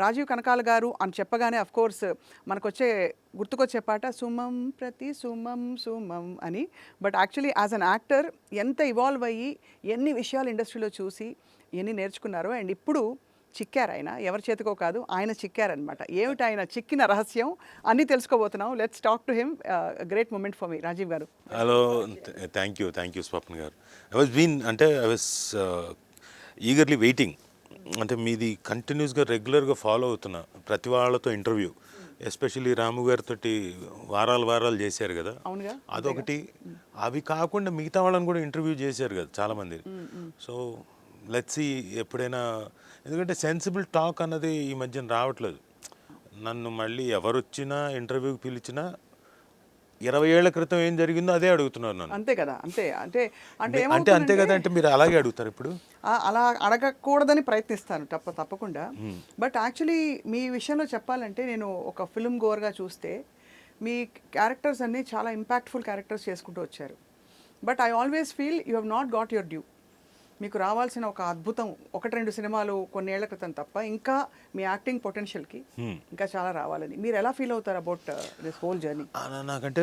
రాజీవ్ కనకాల గారు అని చెప్పగానే అఫ్ కోర్స్ మనకొచ్చే గుర్తుకొచ్చే పాట సుమం ప్రతి సుమం సుమం అని. But actually as an actor ఎంత ఇవాల్వ్ అయ్యి ఎన్ని విషయాలు ఇండస్ట్రీలో చూసి ఎన్ని నేర్చుకున్నారో, అండ్ ఇప్పుడు చిక్కారు ఆయన, ఎవరి చేతికో కాదు, ఆయన చిక్కారనమాట. ఏమిటి ఆయన చిక్కిన రహస్యం అన్నీ తెలుసుకోబోతున్నాం. Let's talk to him. Great moment for me Rajiv గారు. హలో, థ్యాంక్ యూ స్వప్న గారు. I was eagerly waiting. అంటే మీది కంటిన్యూస్గా రెగ్యులర్గా ఫాలో అవుతున్నా, ప్రతి వాళ్ళతో ఇంటర్వ్యూ, ఎస్పెషల్లీ రాము గారితో వారాలు చేశారు కదా, అవునుగా, అదొకటి. అవి కాకుండా మిగతా వాళ్ళని కూడా ఇంటర్వ్యూ చేశారు కదా చాలామంది. సో లెట్స్ సీ ఎప్పుడైనా, ఎందుకంటే సెన్సిబుల్ టాక్ అన్నది ఈ మధ్యన రావట్లేదు. నన్ను మళ్ళీ ఎవరు వచ్చినా ఇంటర్వ్యూకి పిలిచినా 20 ఏళ్ల క్రితం ఏం జరిగిందో అదే అడుగుతున్నారు నన్ను. అంతే కదా, అంతే అంటే అంటే అంతే కదా, అంటే మీరు అలాగే అడుగుతారు ఇప్పుడు. అలా అడగకూడదని ప్రయత్నిస్తాను తప్పకుండా. బట్ యాక్చువల్లీ మీ విషయంలో చెప్పాలంటే, నేను ఒక ఫిల్మ్ గోవర్గా చూస్తే మీ క్యారెక్టర్స్ అన్నీ చాలా ఇంపాక్ట్ఫుల్ క్యారెక్టర్స్ చేసుకుంటూ వచ్చారు. But I always feel you have not got your due. మీకు రావాల్సిన ఒక అద్భుతం 1-2 సినిమాలు కొన్నేళ్ల క్రితం తప్ప, ఇంకా మీ యాక్టింగ్ పొటెన్షియల్కి ఇంకా చాలా రావాలని మీరు ఎలా ఫీల్ అవుతారు అబౌట్ దిస్ హోల్ జర్నీ? నాకంటే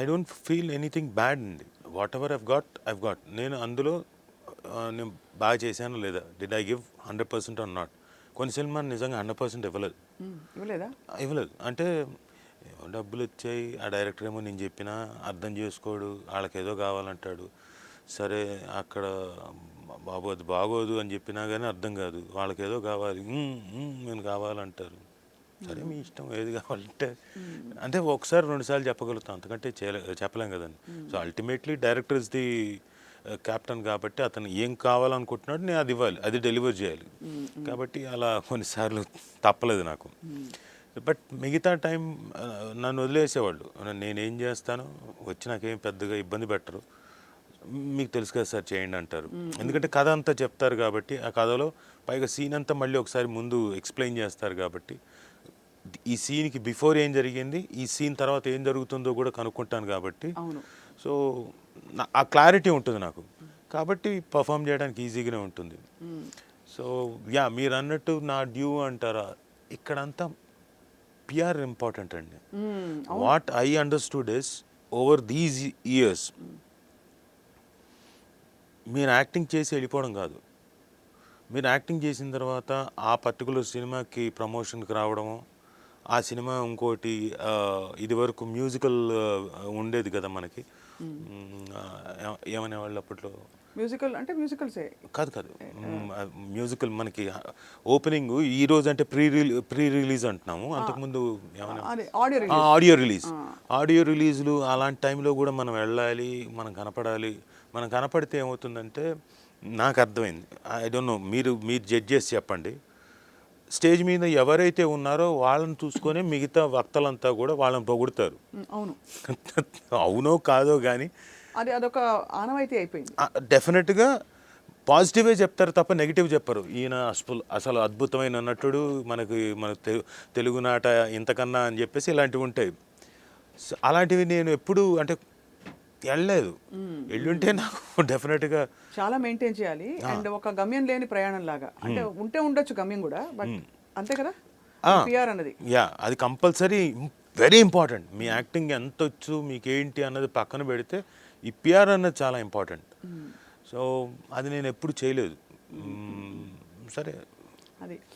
I don't feel anything bad అండి. Whatever I've got. నేను అందులో నేను బాగా చేశాను లేదా, did I give 100% or not. కొన్ని సినిమా నిజంగా 100% ఇవ్వలేదు. అంటే డబ్బులు వచ్చాయి, ఆ డైరెక్టర్ ఏమో నేను చెప్పినా అర్థం చేసుకోడు, వాళ్ళకి ఏదో కావాలంటాడు. సరే అక్కడ బాబు అది బాగోదు అని చెప్పినా కానీ అర్థం కాదు, వాళ్ళకి ఏదో కావాలి, నేను కావాలంటారు. సరే మీ ఇష్టం, ఏది కావాలంటే. అంటే ఒకసారి 2 సార్లు చెప్పగలుగుతాం, అంతకంటే చెప్పలేం కదండి. So ultimately director is the captain కాబట్టి అతను ఏం కావాలనుకుంటున్నాడు నేను అది ఇవ్వాలి, అది డెలివర్ చేయాలి. కాబట్టి అలా కొన్నిసార్లు తప్పలేదు నాకు. బట్ మిగతా టైం నన్ను వదిలేసేవాళ్ళు. నేనేం చేస్తాను, వచ్చి నాకేం పెద్దగా ఇబ్బంది పెట్టరు. మీకు తెలుసు కదా సార్, చేయండి అంటారు. ఎందుకంటే కథ అంతా చెప్తారు కాబట్టి, ఆ కథలో పైగా సీన్ అంతా మళ్ళీ ఒకసారి ముందు ఎక్స్ప్లెయిన్ చేస్తారు కాబట్టి, ఈ సీన్కి బిఫోర్ ఏం జరిగింది, ఈ సీన్ తర్వాత ఏం జరుగుతుందో కూడా కనుక్కుంటాను కాబట్టి, సో ఆ క్లారిటీ ఉంటుంది నాకు. కాబట్టి పర్ఫామ్ చేయడానికి ఈజీగానే ఉంటుంది. సో యా, మీరు అన్నట్టు నా డ్యూ అంటారా, ఇక్కడంతా పిఆర్ ఇంపార్టెంట్ అండి. What I understood is, over these years మీరు యాక్టింగ్ చేసి వెళ్ళిపోవడం కాదు, మీరు యాక్టింగ్ చేసిన తర్వాత ఆ పర్టికులర్ సినిమాకి ప్రమోషన్కి రావడము, ఆ సినిమా ఇంకోటి, ఇదివరకు మ్యూజికల్ ఉండేది కదా మనకి, ఏమనేవాళ్ళు అప్పట్లో, మ్యూజికల్ అంటే మ్యూజికల్సే కాదు, మ్యూజికల్ మనకి ఓపెనింగ్ ఈ రోజు అంటే ప్రీ రిలీజ్ అంటున్నాము, అంతకుముందు ఆడియో రిలీజ్లు, అలాంటి టైంలో కూడా మనం వెళ్ళాలి, మనం కనపడాలి. మనం కనపడితే ఏమవుతుందంటే, నాకు అర్థమైంది, ఐ డోంట్ నో, మీరు జడ్జ్ చేసి చెప్పండి, స్టేజ్ మీద ఎవరైతే ఉన్నారో వాళ్ళని చూసుకొని మిగతా వక్తలంతా కూడా వాళ్ళని పొగుడుతారు. అవునో కాదో కానీ అదొక ఆనవాయితీ అయిపోయింది. డెఫినెట్గా పాజిటివే చెప్తారు తప్ప నెగిటివ్ చెప్పరు. ఈయన అసలు అద్భుతమైన నటుడు, మన తెలుగునాట ఇంతకన్నా అని చెప్పేసి ఇలాంటివి ఉంటాయి. అలాంటివి నేను ఎప్పుడు అంటే వెళ్ళలేదు. వెళ్ళుంటే నాకు డెఫినెట్గా చాలా మెయింటైన్ చేయాలి. అండ్ ఒక గమ్యం లేని ప్రయాణం లాగా, అంటే ఉండొచ్చు గమ్యం కూడా, బట్ అంతే కదా పిఆర్ అన్నది. యా, అది కంపల్సరీ, వెరీ ఇంపార్టెంట్. మీ యాక్టింగ్ ఎంత వచ్చు, మీకేంటి అన్నది పక్కన పెడితే ఈ పిఆర్ అన్నది చాలా ఇంపార్టెంట్. సో అది నేను ఎప్పుడు చేయలేదు. సరే, అది